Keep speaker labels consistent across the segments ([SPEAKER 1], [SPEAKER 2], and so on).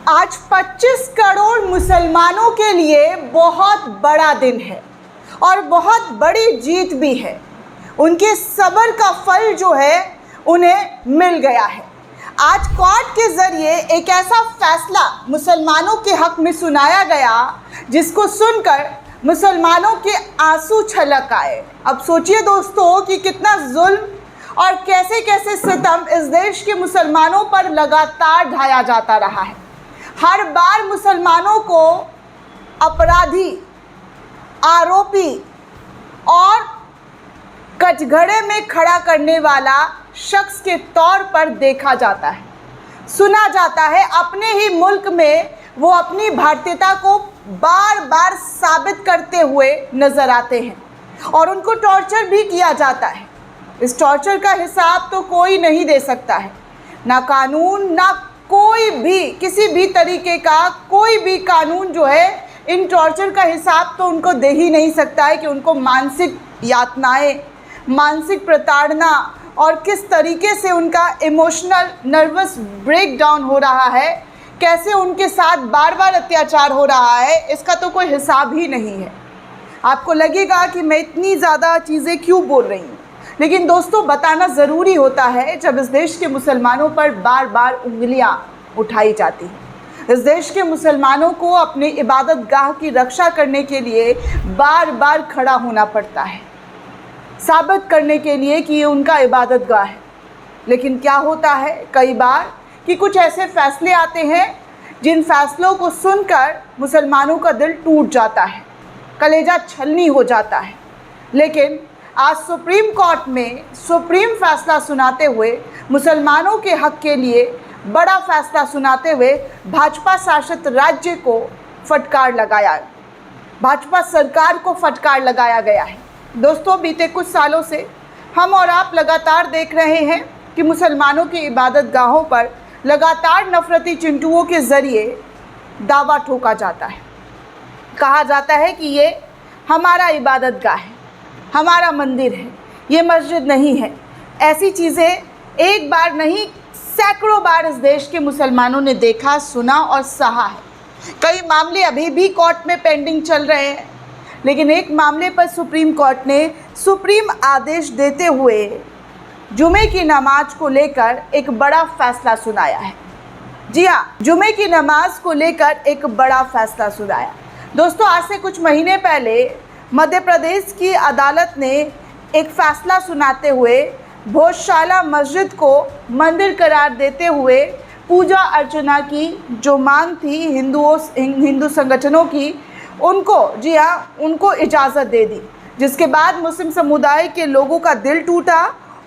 [SPEAKER 1] आज 25 करोड़ मुसलमानों के लिए बहुत बड़ा दिन है और बहुत बड़ी जीत भी है। उनके सब्र का फल जो है उन्हें मिल गया है। आज कोर्ट के ज़रिए एक ऐसा फैसला मुसलमानों के हक़ में सुनाया गया जिसको सुनकर मुसलमानों के आंसू छलक आए। अब सोचिए दोस्तों कि कितना जुल्म और कैसे कैसे सितम इस देश के मुसलमानों पर लगातार ढाया जाता रहा है। हर बार मुसलमानों को अपराधी, आरोपी और कटघरे में खड़ा करने वाला शख्स के तौर पर देखा जाता है, सुना जाता है। अपने ही मुल्क में वो अपनी भारतीयता को बार बार साबित करते हुए नज़र आते हैं और उनको टॉर्चर भी किया जाता है। इस टॉर्चर का हिसाब तो कोई नहीं दे सकता है, ना कानून, ना कोई भी किसी भी तरीके का कोई भी कानून जो है इन टॉर्चर का हिसाब तो उनको दे ही नहीं सकता है कि उनको मानसिक यातनाएं, मानसिक प्रताड़ना और किस तरीके से उनका इमोशनल नर्वस ब्रेकडाउन हो रहा है, कैसे उनके साथ बार बार अत्याचार हो रहा है, इसका तो कोई हिसाब ही नहीं है। आपको लगेगा कि मैं इतनी ज़्यादा चीज़ें क्यों बोल रही हूँ, लेकिन दोस्तों बताना ज़रूरी होता है जब इस देश के मुसलमानों पर बार बार उंगलियां उठाई जाती हैं। इस देश के मुसलमानों को अपने इबादत गाह की रक्षा करने के लिए बार बार खड़ा होना पड़ता है, साबित करने के लिए कि ये उनका इबादत गाह है। लेकिन क्या होता है कई बार कि कुछ ऐसे फ़ैसले आते हैं जिन फ़ैसलों को सुनकर मुसलमानों का दिल टूट जाता है, कलेजा छलनी हो जाता है। लेकिन आज सुप्रीम कोर्ट में सुप्रीम फ़ैसला सुनाते हुए, मुसलमानों के हक़ के लिए बड़ा फ़ैसला सुनाते हुए भाजपा शासित राज्य को फटकार लगाया, भाजपा सरकार को फटकार लगाया गया है। दोस्तों बीते कुछ सालों से हम और आप लगातार देख रहे हैं कि मुसलमानों की इबादत गाहों पर लगातार नफ़रती चिंटुओं के ज़रिए दावा ठोका जाता है। कहा जाता है कि ये हमारा इबादत गाह है, हमारा मंदिर है, ये मस्जिद नहीं है। ऐसी चीज़ें एक बार नहीं सैकड़ों बार इस देश के मुसलमानों ने देखा, सुना और सहा है। कई मामले अभी भी कोर्ट में पेंडिंग चल रहे हैं, लेकिन एक मामले पर सुप्रीम कोर्ट ने सुप्रीम आदेश देते हुए जुमे की नमाज को लेकर एक बड़ा फ़ैसला सुनाया है। जी हाँ, जुमे की नमाज को लेकर एक बड़ा फ़ैसला सुनाया। दोस्तों आज से कुछ महीने पहले मध्य प्रदेश की अदालत ने एक फ़ैसला सुनाते हुए भोजशाला मस्जिद को मंदिर करार देते हुए पूजा अर्चना की जो मांग थी हिंदू संगठनों की, उनको जी हाँ उनको इजाज़त दे दी, जिसके बाद मुस्लिम समुदाय के लोगों का दिल टूटा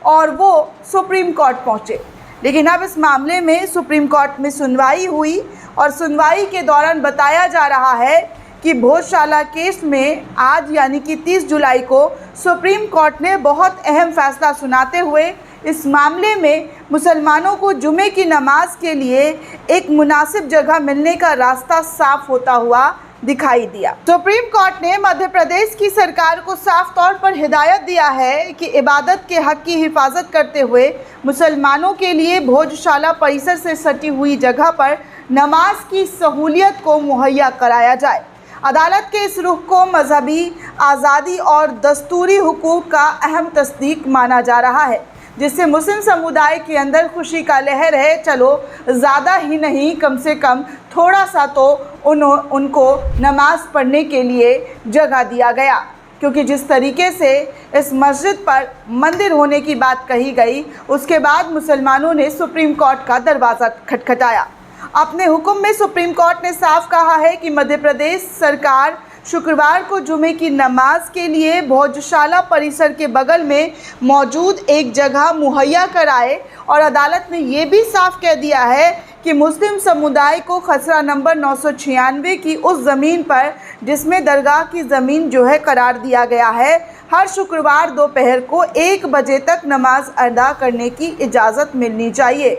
[SPEAKER 1] और वो सुप्रीम कोर्ट पहुँचे। लेकिन अब इस मामले में सुप्रीम कोर्ट में सुनवाई हुई और सुनवाई के दौरान बताया जा रहा है कि भोजशाला केस में आज यानी कि 30 जुलाई को सुप्रीम कोर्ट ने बहुत अहम फ़ैसला सुनाते हुए इस मामले में मुसलमानों को जुमे की नमाज के लिए एक मुनासिब जगह मिलने का रास्ता साफ होता हुआ दिखाई दिया। सुप्रीम कोर्ट ने मध्य प्रदेश की सरकार को साफ तौर पर हिदायत दिया है कि इबादत के हक़ की हिफाजत करते हुए मुसलमानों के लिए भोजशाला परिसर से सटी हुई जगह पर नमाज की सहूलियत को मुहैया कराया जाए। अदालत के इस रुख को मजहबी आज़ादी और दस्तूरी हुकूक का अहम तस्दीक माना जा रहा है, जिससे मुस्लिम समुदाय के अंदर खुशी का लहर है। चलो ज़्यादा ही नहीं, कम से कम थोड़ा सा तो उनको नमाज़ पढ़ने के लिए जगह दिया गया, क्योंकि जिस तरीके से इस मस्जिद पर मंदिर होने की बात कही गई, उसके बाद मुसलमानों ने सुप्रीम कोर्ट का दरवाज़ा खटखटाया। अपने हुक्म में सुप्रीम कोर्ट ने साफ कहा है कि मध्य प्रदेश सरकार शुक्रवार को जुमे की नमाज के लिए भोजशाला परिसर के बगल में मौजूद एक जगह मुहैया कराए और अदालत ने ये भी साफ कह दिया है कि मुस्लिम समुदाय को खसरा नंबर 996 की उस ज़मीन पर जिसमें दरगाह की ज़मीन जो है करार दिया गया है, हर शुक्रवार दोपहर को 1 बजे तक नमाज अदा करने की इजाज़त मिलनी चाहिए।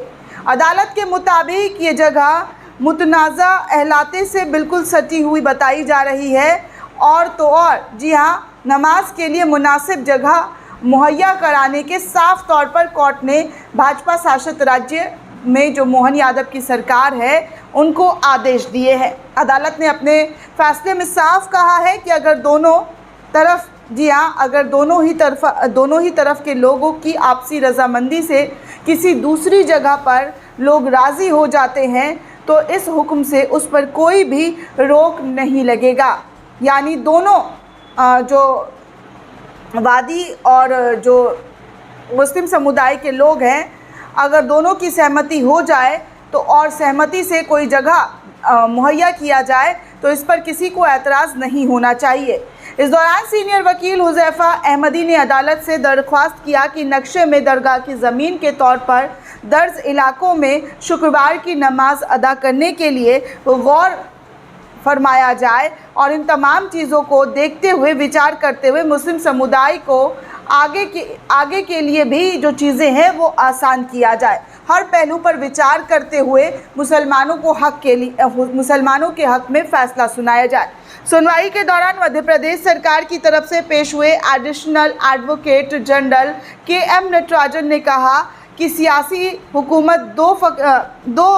[SPEAKER 1] अदालत के मुताबिक ये जगह मुतनाज़ा अहलाते से बिल्कुल सटी हुई बताई जा रही है और तो और जी हाँ, नमाज के लिए मुनासिब जगह मुहैया कराने के साफ तौर पर कोर्ट ने भाजपा शासित राज्य में जो मोहन यादव की सरकार है उनको आदेश दिए हैं। अदालत ने अपने फैसले में साफ कहा है कि अगर दोनों तरफ, जी हाँ, अगर दोनों ही तरफ के लोगों की आपसी रजामंदी से किसी दूसरी जगह पर लोग राज़ी हो जाते हैं तो इस हुक्म से उस पर कोई भी रोक नहीं लगेगा। यानी दोनों जो वादी और जो मुस्लिम समुदाय के लोग हैं, अगर दोनों की सहमति हो जाए तो और सहमति से कोई जगह मुहैया किया जाए तो इस पर किसी को एतराज़ नहीं होना चाहिए। इस दौरान सीनियर वकील हुज़ैफ़ा अहमदी ने अदालत से दरख्वास्त किया कि नक्शे में दरगाह की ज़मीन के तौर पर दर्ज इलाकों में शुक्रवार की नमाज अदा करने के लिए गौर फरमाया जाए और इन तमाम चीज़ों को देखते हुए, विचार करते हुए मुस्लिम समुदाय को आगे के लिए भी जो चीज़ें हैं वो आसान किया जाए। हर पहलू पर विचार करते हुए मुसलमानों के हक़ में फ़ैसला सुनाया जाए। सुनवाई के दौरान मध्य प्रदेश सरकार की तरफ से पेश हुए additional advocate general KM. Natarajan ने कहा कि सियासी हुकूमत दो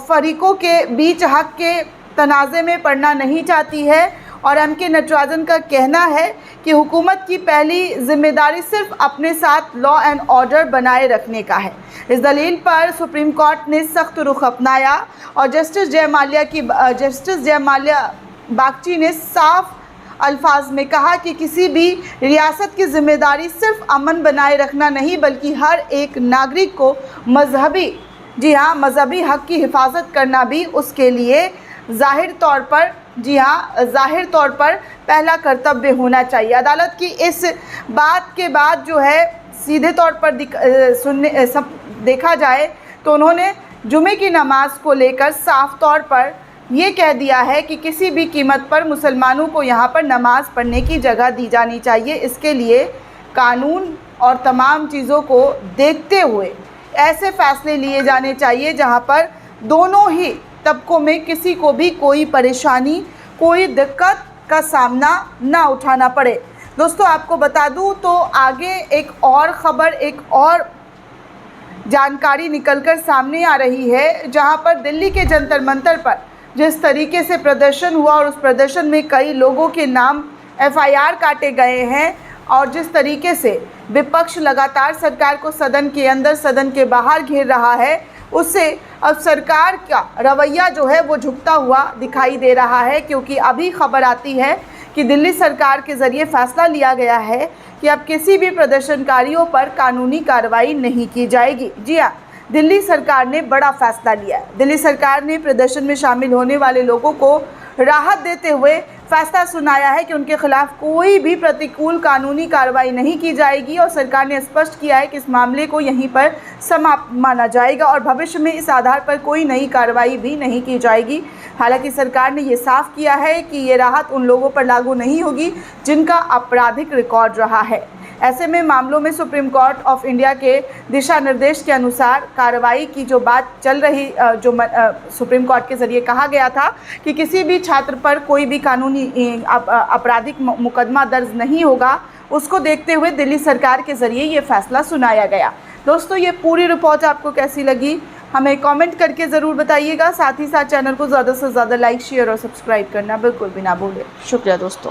[SPEAKER 1] फरीकों के बीच हक़ के तनाज़े में पड़ना नहीं चाहती है और एम.के. नटराजन का कहना है कि हुकूमत की पहली जिम्मेदारी सिर्फ अपने साथ लॉ एंड ऑर्डर बनाए रखने का है। इस दलील पर सुप्रीम कोर्ट ने सख्त रुख अपनाया और जस्टिस जयमाल्या बागची ने साफ अल्फाज में कहा कि किसी भी रियासत की जिम्मेदारी सिर्फ अमन बनाए रखना नहीं बल्कि हर एक नागरिक को मजहबी हक़ की हिफाजत करना भी उसके लिए ज़ाहिर तौर पर पहला कर्तव्य होना चाहिए। अदालत की इस बात के बाद जो है सीधे तौर पर देखा जाए तो उन्होंने जुमे की नमाज को लेकर साफ तौर पर ये कह दिया है कि किसी भी कीमत पर मुसलमानों को यहाँ पर नमाज़ पढ़ने की जगह दी जानी चाहिए। इसके लिए कानून और तमाम चीज़ों को देखते हुए ऐसे फ़ैसले लिए जाने चाहिए जहाँ पर दोनों ही तबकों में किसी को भी कोई परेशानी, कोई दिक्कत का सामना ना उठाना पड़े। दोस्तों, आपको बता दूं तो आगे एक और ख़बर, एक और जानकारी निकलकर सामने आ रही है, जहां पर दिल्ली के जंतर मंतर पर जिस तरीके से प्रदर्शन हुआ और उस प्रदर्शन में कई लोगों के नाम FIR काटे गए हैं और जिस तरीके से विपक्ष लगातार सरकार को सदन के अंदर, सदन के बाहर घेर रहा है, उससे अब सरकार का रवैया जो है वो झुकता हुआ दिखाई दे रहा है। क्योंकि अभी खबर आती है कि दिल्ली सरकार के ज़रिए फ़ैसला लिया गया है कि अब किसी भी प्रदर्शनकारियों पर कानूनी कार्रवाई नहीं की जाएगी। जी हाँ, दिल्ली सरकार ने बड़ा फ़ैसला लिया है। दिल्ली सरकार ने प्रदर्शन में शामिल होने वाले लोगों को राहत देते हुए फैसला सुनाया है कि उनके खिलाफ कोई भी प्रतिकूल कानूनी कार्रवाई नहीं की जाएगी और सरकार ने स्पष्ट किया है कि इस मामले को यहीं पर समाप्त माना जाएगा और भविष्य में इस आधार पर कोई नई कार्रवाई भी नहीं की जाएगी। हालांकि सरकार ने ये साफ किया है कि ये राहत उन लोगों पर लागू नहीं होगी जिनका आपराधिक रिकॉर्ड रहा है। ऐसे में मामलों में सुप्रीम कोर्ट ऑफ इंडिया के दिशा निर्देश के अनुसार कार्रवाई की जो बात चल रही, सुप्रीम कोर्ट के ज़रिए कहा गया था कि किसी भी छात्र पर कोई भी कानूनी आपराधिक मुकदमा दर्ज नहीं होगा, उसको देखते हुए दिल्ली सरकार के ज़रिए ये फ़ैसला सुनाया गया। दोस्तों, ये पूरी रिपोर्ट आपको कैसी लगी हमें कमेंट करके ज़रूर बताइएगा। साथ ही साथ चैनल को ज़्यादा से ज़्यादा लाइक, शेयर और सब्सक्राइब करना बिल्कुल भी ना भूलें। शुक्रिया दोस्तों।